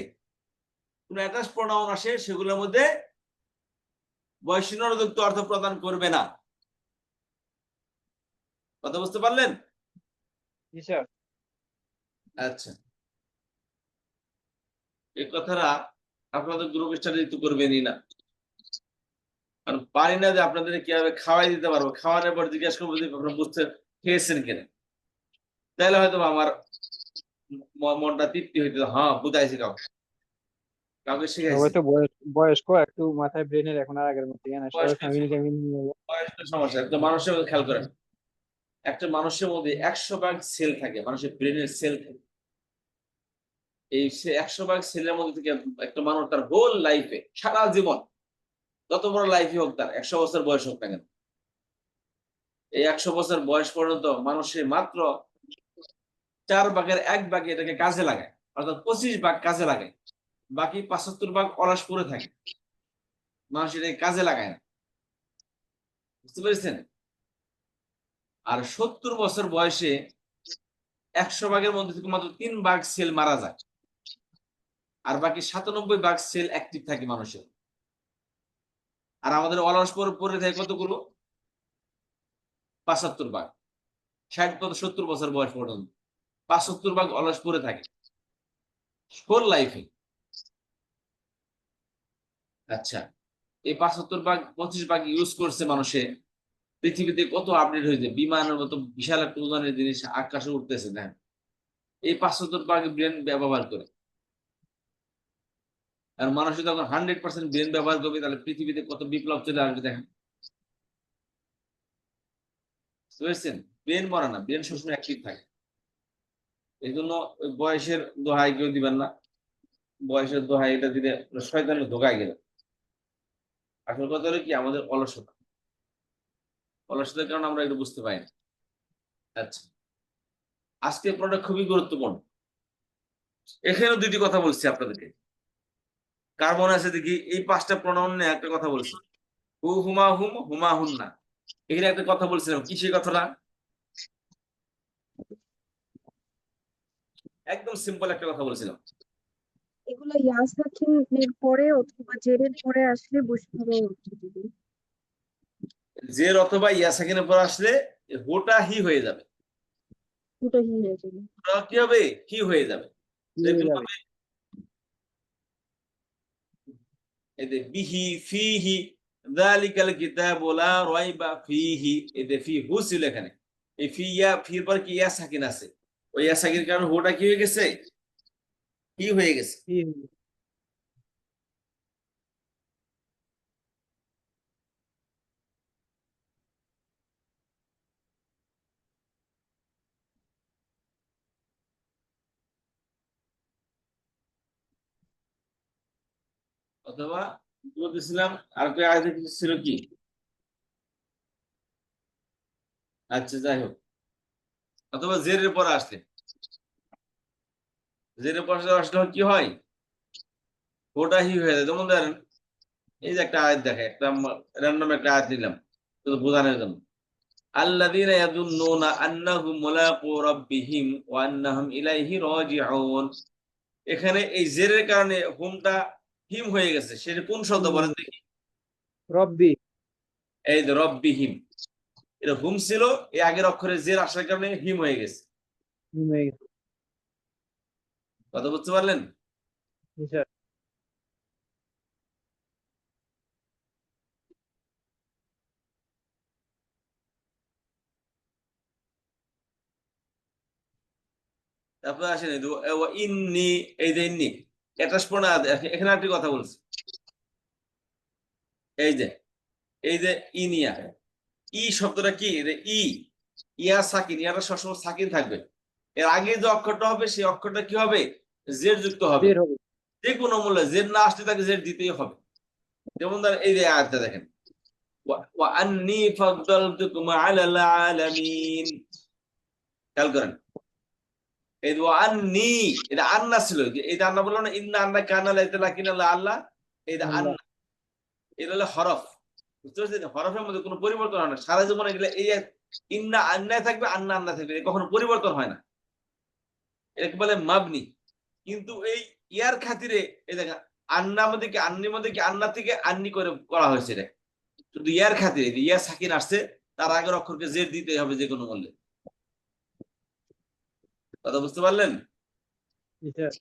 কোন অ্যাটাচ প্রোনাউন আসে, সেগুলোর মধ্যে বৈশিষ্ট্য যুক্ত অর্থ প্রদান করবে না। কথা বুঝতে পারলেন? জি স্যার। আচ্ছা, এই কথাটা আপনাদের গ্রুপ স্টাডি তো করবেনই না, কারণ পারি না যে আপনাদের কিভাবে খাওয়াই দিতে পারবো। খাওয়ানোর পর জিজ্ঞাসা করবো যে আপনারা বুঝতে খেয়েছেন কিনা, তাহলে হয়তো আমার মনটা তৃপ্তি হইতে, হ্যাঁ বুঝাইছি, কাউকে কাউকে সবাই শিখাইছি। তো বয়স্ক, একটু মাথায় ব্রেনের এখন আর আগের মতো না, সবাই ফ্যামিলি ট্যামিলি নিয়ে বয়সের সমস্যা। একটা মানুষের মধ্যে খেয়াল করেন, একটা মানুষের মধ্যে 100 ভাগ সেল থাকে, মানুষের ব্রেনের সেল থাকে। এই 100 ভাগ সেলের মধ্যে থেকে একটা মানুষ তার হোল লাইফে, সারা জীবন, যত বড় লাইফই হোক, তার 100 বছর বয়স হোক না কেন, এই 100 বছর বয়স পর্যন্ত মানুষের মাত্র 4 ভাগের 1 ভাগে এটাকে কাজে লাগায়, অর্থাৎ 25 ভাগ কাজে লাগায়। বাকি 75 ভাগ অলস পড়ে থাকে, মানুষ এটাকে কাজে লাগায় না। বুঝতে পেরেছেন? আর 70 বছর বয়সে 100 ভাগের মধ্যে থেকে মাত্র 3 ভাগ সেল মারা যায়, আর বাকি 97 ভাগ সেল অ্যাক্টিভ থাকে মানুষের। আর আমাদের অলস পড়ে থাকে কতগুলো? 75 ভাগ। 60-70 বছর বয়স পর্যন্ত 75 ভাগ অলস পড়ে থাকে হোল লাইফে। আচ্ছা, এই 75 ভাগ 25 ভাগ ইউজ করছে মানুষে, পৃথিবীতে কত আপডেট হয়েছে, বিমানের মতো বিশাল একটা ওজনের জিনিস আকাশে উঠতেছে না, এই 75 ভাগ ব্রেন ব্যবহার করে। আর মানুষ যখন 100% ব্রেন ব্যবহার করবে, তাহলে পৃথিবীতে কত বিপ্লব চলে আসবে দেখেন। বুঝছেন? ব্রেন মরে না, ব্রেন সবসময় অ্যাক্টিভ থাকে। এই জন্য বয়সের দোহাই কেউ দিবেন না। বয়সের দোহাই এটা দিলে শয়তানের ধোকায় গেল। আসল কথা হলো কি, আমাদের অলসতা, অলসতার কারণে আমরা এটা বুঝতে পারি না। আচ্ছা, আজকের পড়াটা খুবই গুরুত্বপূর্ণ। এখানেও দুইটি কথা বলছি আপনাদেরকে, কার মনে আছে দেখি? এই 5টা প্রণয়ন নিয়ে একটা কথা বলছি, হু, হুমা হুম, হুমা হুন না। এখানে একটা কথা বলছিলাম, কি সেই কথাটা? একদম সিম্পল একটা কথা বলছিলাম, এগুলো ইয়াসাকিনের পরে অথবা জেরের পরে আসলে বুঝতে হবে অর্থ দিবে। জের অথবা ইয়াসাকিনের পর আসলে হোটা হি হয়ে যাবে। ওটা হি হয়ে যাবে। হোটা কি হবে? হি হয়ে যাবে। দেখুন হবে এই যে বিহি, ফিহি, যালিকাল কিতাবু লা রাইবা ফিহি, এই যে ফি হু ছিল এখানে, এই ফি ইয়া, ফির পর কি ইয়া সাকিন আছে, ওই ইয়া সাকিনের কারণে হোটা কি হয়ে গেছে? হি হয়ে গেছে। কি অথবা বলতেছিলাম আর কি আগে কিছু ছিল কি? আচ্ছা, যাই হোক, অথবা জেরের পর আসলে জেরের পাশে আসলে কি হয়, ওটা হি হয়ে যায়। যেমন ধরেন এই যে একটা আয়াত দেখে, একটা র্যান্ডম একটা আয়াত নিলাম শুধু বোঝানোর জন্য। আল্লাযীনা ইয়াযুন্নুনা আন্নাহুম মুলাকু রাব্বিহিম ওয়া আন্নাহুম ইলাইহি রাজিউন। এখানে এই জেরের কারণে হুমটা হিম হয়ে গেছে, সেটা কোন শব্দ বলেন দেখি? রব্বি। এই যে রব্বিহিম, এটা হুম ছিল, এই আগের অক্ষরে জের আসার কারণে হিম হয়ে গেছে। কথা বুঝতে পারলেন? স্যার। তারপরে আসেন এই যে ইন্নি, এই যে ইন্নি এটা শোনা, এখানে একটি কথা বলছি, এই যে ইনিয়া, ই শব্দটা কি? ই, ইয়া সাকিন, ইয়াটা সবসময় সাকিন থাকবে। এর আগে যে অক্ষরটা হবে সেই অক্ষরটা কি হবে? জেড যুক্ত হবে। বের হবে। যে কোনো মূল্যে জেড না আসলে তাকে জেড দিতেই হবে। যেমন ধরেন এই যে আয়াতটা দেখেন, ওয়া আন্নী ফাদ্দালতুকুম আলাল আলামিন। খেয়াল করেন, এই ওয়া আন্নী, এটা আন্না ছিল, এটা আন্না বললো না, ইন্না আন্না কানা লাইতা লাকিনা আল্লাহ, এটা আল্লাহ। আন্না, এটা হলো হরফ। বুঝতে পারছেন? হরফের মধ্যে কোনো পরিবর্তন হয় না, সারা জীবন এগুলো এই ইন্না আন্নায় থাকবে, আন্না আন্না থাকবে, কখনো পরিবর্তন হয় না, এটাকে বলে মাবনি। কিন্তু এই ইয়ার খাতিরে এই দেখেন, আন্না মধ্যে কি আন্নির মধ্যে কি আন্না থেকে আন্নি করে করা হয়েছে, এটা শুধু ইয়ার খাতিরে, ইয়া সাকিন আসছে, তার আগের অক্ষরকে জের দিতে হবে যে কোনো মূল্যে। কথা বুঝতে পারলেন? স্যার।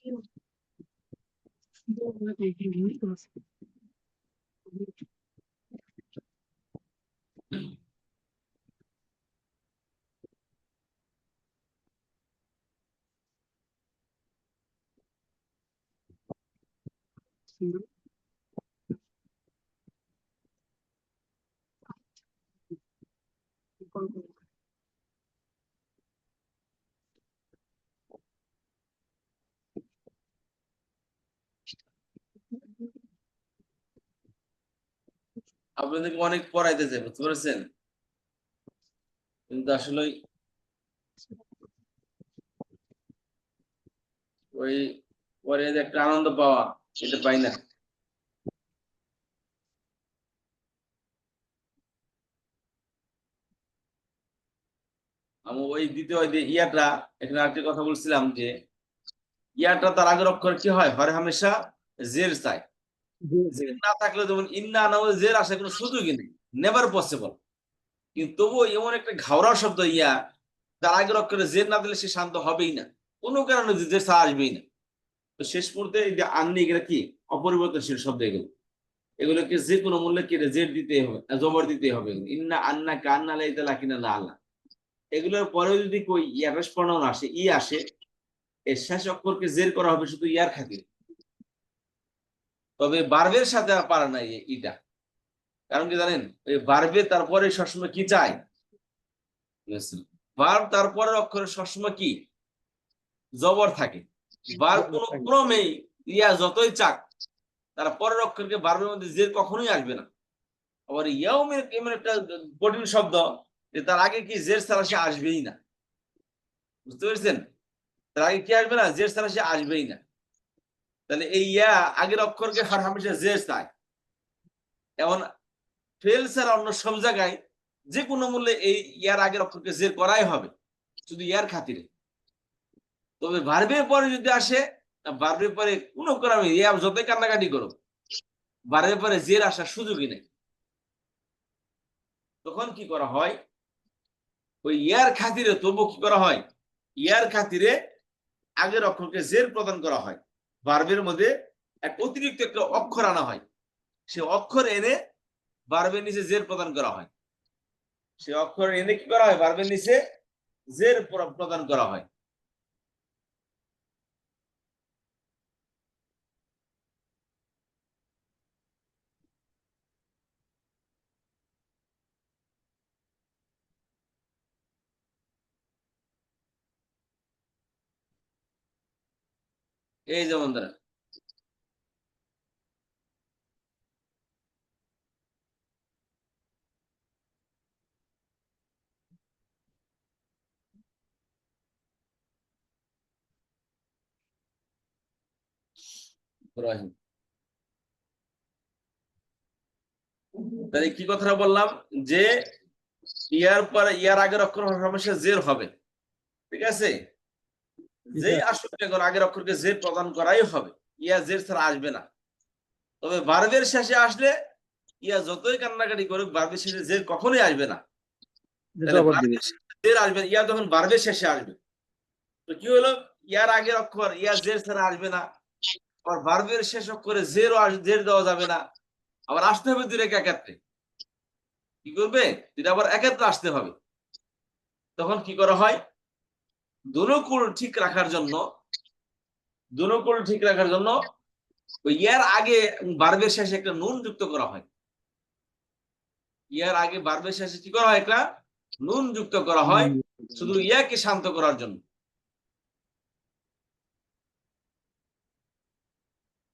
আপনাদেরকে অনেক পড়াইতেছে, বুঝতে পেরেছেন, কিন্তু আসলে ওই পরে যে একটা আনন্দ পাওয়া, এটা পাই না। আমি ওই দ্বিতীয় ওই যে ইয়াটা, এখানে আরেকটি কথা বলছিলাম যে ইয়াটা তার আগের অক্ষর কি হয়, হরে হামেশা জের চাই। জের না থাকলে যেমন ইন্না না হলে জের আসে কোনো সুযোগই নেই, নেভার পসিবল। কিন্তু তবুও এমন একটা ঘাওড়া শব্দ ইয়া, তার আগের অক্ষরে জের না দিলে সে শান্ত হবেই না, কোনো কারণে জের ছাড়া আসবেই না। তো শেষ মুহূর্তে এই যে আন্নি, এগুলো কি অপরিবর্তনশীল শব্দ, এগুলোকে যে কোনো মূল্যে কেটে জের দিতে হবে, জবর দিতে হবে। ইন্না আন্না কান্না লাইতা লাকিনা লা আল্লাহ, এগুলোর পরেও যদি কই ইয়ারস প্রণয়ন আসে, ই আসে, এর শেষ অক্ষরকে জের করা হবে শুধু ইয়ার খাতিরে। তবে বার্বের সাথে আর পারে না ইটা, কারণ কি জানেন, ওই বার্বে তারপরে সবসময় কি চাই, বার্ব তারপরের অক্ষরে সবসময় কি জবর থাকে। বার্ব কোন ক্রমেই ইয়া যতই চাক, তার পরের অক্ষরকে বার্বের মধ্যে জের কখনোই আসবে না। আবার ইয়াউমের এমন একটা কঠিন শব্দ যে তার আগে কি জের ছাড়া সে আসবেই না। বুঝতে পেরেছেন? তার আগে কি আসবে না, জের ছাড়া সে আসবেই না। তাহলে এই ইয়া আগের অক্ষরকে হর হামেশা জের চায়। এমন ফেল ছাড়া অন্য সব জায়গায় যে কোনো মূল্যে এই ইয়ার আগের অক্ষরকে জের করাই হবে, শুধু ইয়ার খাতিরে। তবে ভার্বের পরে যদি আসে, ভার্বের পরে কোনো কারণে ইয়া যতই কান্নাকাটি করো, ভার্বের পরে জের আসার সুযোগই নেই। তখন কি করা হয়, ওই ইয়ার খাতিরে তবু কি করা হয়, ইয়ার খাতিরে আগের অক্ষরকে জের প্রদান করা হয়। ভার্বের মধ্যে এক অতিরিক্ত একটা অক্ষর আনা হয়, সে অক্ষর এনে ভার্বের নিচে জের প্রদান করা হয়। সে অক্ষর এনে কি করা হয়, ভার্বের নিচে জের প্রদান করা হয়। এই যেমন ধরেন ইব্রাহিম। তাহলে কি কথাটা বললাম যে ইয়ার পরে ইয়ার আগের অক্ষর হমেশা জের হবে, ঠিক আছে? যেই আসলে এখন আগের অক্ষরকে জের প্রদান করাই হবে, ইয়া জের ছাড়া আসবে না। তবে ভার্বের শেষে আসলে ইয়া যতই কান্নাকাটি করুক ভার্বের শেষে জের কখনোই আসবে না। তাহলে জবর দিবে। ভার্বের শেষে জের আসবে, ইয়া তখন ভার্বের শেষে আসবে। তো কি হলো, ইয়ার আগের অক্ষর ইয়া জের ছাড়া আসবে না, আবার ভার্বের শেষ অক্ষরে জের দেওয়া যাবে না, আবার আসতে হবে দুই রেখা একাত্রে। কি করবে, দুইটা আবার একাত্রে আসতে হবে। তখন কি করা হয়, দোনোকুল ঠিক রাখার জন্য ওই ইয়ার আগে ভার্বের শেষে একটা নুন যুক্ত করা হয়। ইয়ার আগে ভার্বের শেষে কি করা হয়, একটা নুন যুক্ত করা হয় শুধু ইয়াকে শান্ত করার জন্য।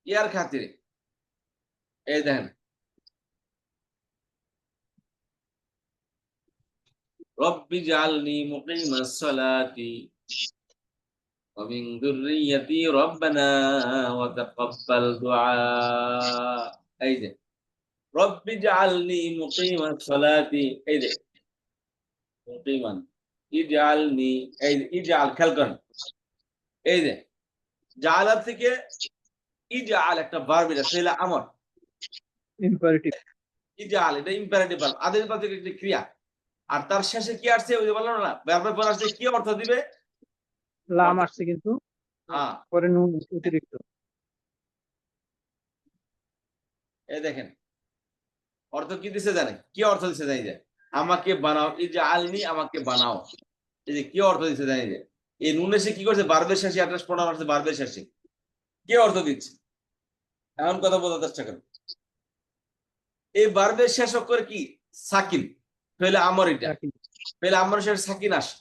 ইয়ার খাতিরে এই দেখেন, রব্বি জাআলনি মুকিমাস সালাতি ওয়া মিন যুররিয়্যাতি রব্বানা ওয়া তাকাব্বাল দুআ। এই যে রব্বি জাআলনি মুকিমাস সালাতি, এই যে মুকিমান, ইজআলনি, এই যে ইজআল, খেয়াল করেন, এই যে জাআলা থেকে ইজআল একটা ভার্ব, এটা ফেলা আমর। ইম্পারেটিভ। ইজআল এটা ইম্পারেটিভ ভার্ব, আদেশ বাচক একটি ক্রিয়া। আর তার শেষে কি আসছে, ওই যে বললাম না, ভার্বের পর আসছে কি অর্থ দিবে, লাম আসছে কিন্তু হ্যাঁ পরে নুন অতিরিক্ত। এই দেখেন অর্থ কি দিছে জানে, কি অর্থ দিছে জানি যে আমাকে বানাও, এই যে আলনি আমাকে বানাও, এই যে কি অর্থ দিছে জানি যে এই নুন এসে কি করছে, ভার্বের শেষে অ্যাটাচ প্রোনাউন আসছে, ভার্বের শেষে কি অর্থ দিচ্ছে, এমন কথা বোঝার চেষ্টা করেন। এই ভার্বের শেষ অক্ষর কি, সাকিন, ফেলে আমর, এটা ফেলে আমর শেষে সাকিন আসে।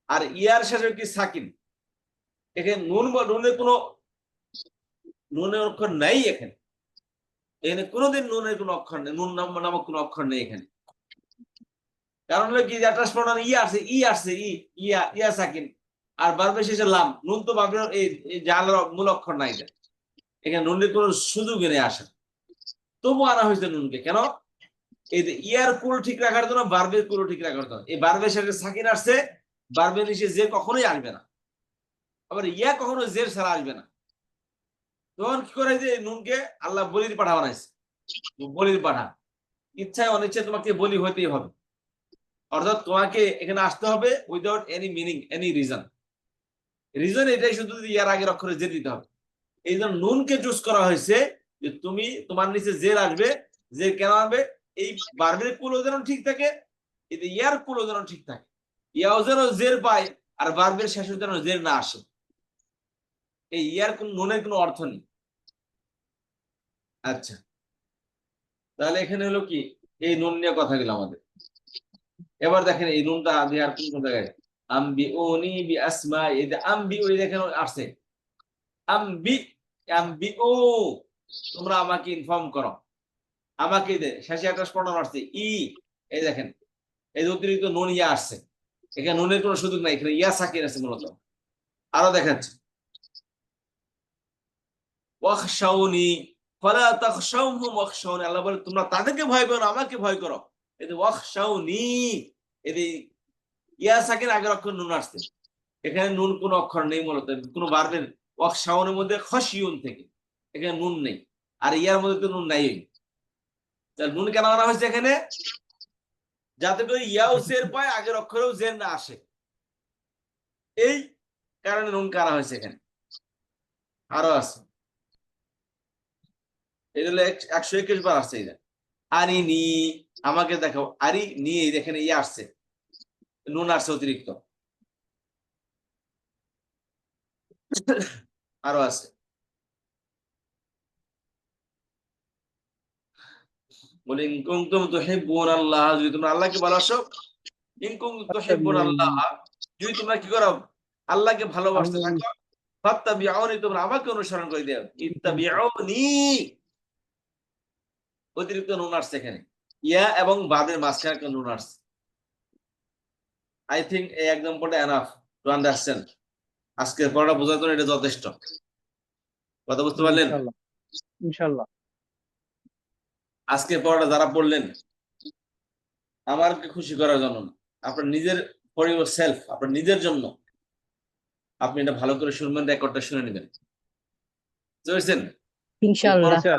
আর ইয়ার শেষে কি সাকিন, এখানে নুনের অক্ষর নাই, এখানে কোনোদিন নুনের কোনো অক্ষর নেই, নুন নামক কোনো অক্ষর নেই এখানে। কারণ হলো কি, অ্যাটাচ প্রোনাউন আসছে ইয়া সাকিন, আর ভার্বের শেষে লাম, নুন তো ভার্বের এই জালের মূল অক্ষর নাই, এখানে নুনের কোনো সুযোগ নেই আসে। তবু আনা হয়েছে নুনকে, কেন, এই যে ইয়ার কুল ঠিক রাখার জন্য, ভার্বের কুল ঠিক রাখার জন্য। এই ভার্বের শেষে সাকিন আসছে, ভার্বের নিচে জের কখনোই আসবে না, আবার ইয়া কখনো জের ছাড়া আসবে না। তখন কি করে, যে নুনকে আল্লাহ বলির পাঠা বানাইছে, বলির পাঠা, ইচ্ছায় অনিচ্ছায় তোমাকে বলি হইতেই হবে। অর্থাৎ তোমাকে এখানে আসতে হবে without any meaning, any reason এটাই, শুধু ইয়ার আগের অক্ষরে জের দিতে হবে। এই জন্য নুনকে চুজ করা হয়েছে যে তুমি, তোমার নিচে জের আসবে। জের কেন আসবে, এই ভার্বের কুলও যেন ঠিক থাকে, এই ইয়ার কুলও যেন ঠিক থাকে, ইয়াও যেন জের পায়, আর ভার্বের শেষে যেন জের না আসে। এই ইয়ার কোন নুনের কোনো অর্থ নেই। আচ্ছা, তাহলে এখানে হলো কি, এই নুন নিয়ে কথা গেল আমাদের। এবার দেখেন এই নুনটা দেওয়ার কোন জায়গায়, আম্বিউনি বিআসমা, এই যে আম্বিউ, এই দেখেন আসছে আম্বিউ, তোমরা আমাকে ইনফর্ম করো, আমাকে দে, শেষে একটা প্রোনাউন আসছে এই দেখেন, এই যে অতিরিক্ত নুন ইয়া আসছে, এখানে নুনের কোনো সুযোগ নাই, এখানে ইয়া সাকিন আছে মূলত। আরো দেখাচ্ছে, ওয়াখশাউনি ফালা তাখশাউহুম ওয়াখশাউনি, আল্লাহ বলে তোমরা তাদেরকে ভয় করো, আমাকে ভয় করো। এই যে ওয়াখশাউনি, এই যে ইয়া সাকিন আগের অক্ষর নুন আসছে, এখানে নুন কোনো অক্ষর নেই মূলত, কোনো ভার্বের ওয়াখশাউনের মধ্যে খশিউন থেকে, এখানে নুন নেই, আর ইয়ার মধ্যে তো নুন নাই। নুন কেন আনা হয়েছে এখানে, যাতে করে ইয়াও জের পায়, আগের অক্ষরেও জের না আসে, এই কারণে নুন কানা হয়েছে এখানে। আরো আছে, এটা হলো 121 বার আসছে, এটা আরি নি, আমাকে দেখাও, আরি নি, এখানে ইয়ে আসছে, নুন আসছে অতিরিক্ত। আরো আছে, বলে ইন কুনতুম তুহিব্বুনাল্লাহ, যদি তোমরা আল্লাহকে ভালোবাসো, ইন কুনতুম তুহিব্বুনাল্লাহ, যদি তোমরা কি করো, আল্লাহকে ভালোবাসতে থাকো, ফাত্তাবিউনি, তোমরা আমাকে অনুসরণ করে দাও, ইত্তাবিউনি, অতিরিক্ত নুন আসছে এখানে, ইয়া এবং বাদের মাঝখানে একটা নুন আসছে। আই থিঙ্ক এই এক্সাম্পলটা এনাফ টু আন্ডারস্ট্যান্ড। আজকের পড়াটা বোঝার জন্য এটা যথেষ্ট। কথা বুঝতে পারলেন? ইনশাল্লাহ ইনশাল্লাহ। আজকে পড়াটা যারা পড়লেন আমাকে খুশি করার জন্য না, আপনার নিজের ফর ইউর সেলফ, আপনার নিজের জন্য আপনি এটা ভালো করে শুনবেন, রেকর্ডটা শুনে নেবেন। বুঝতে পেরেছেন? ইনশাল্লাহ। আচ্ছা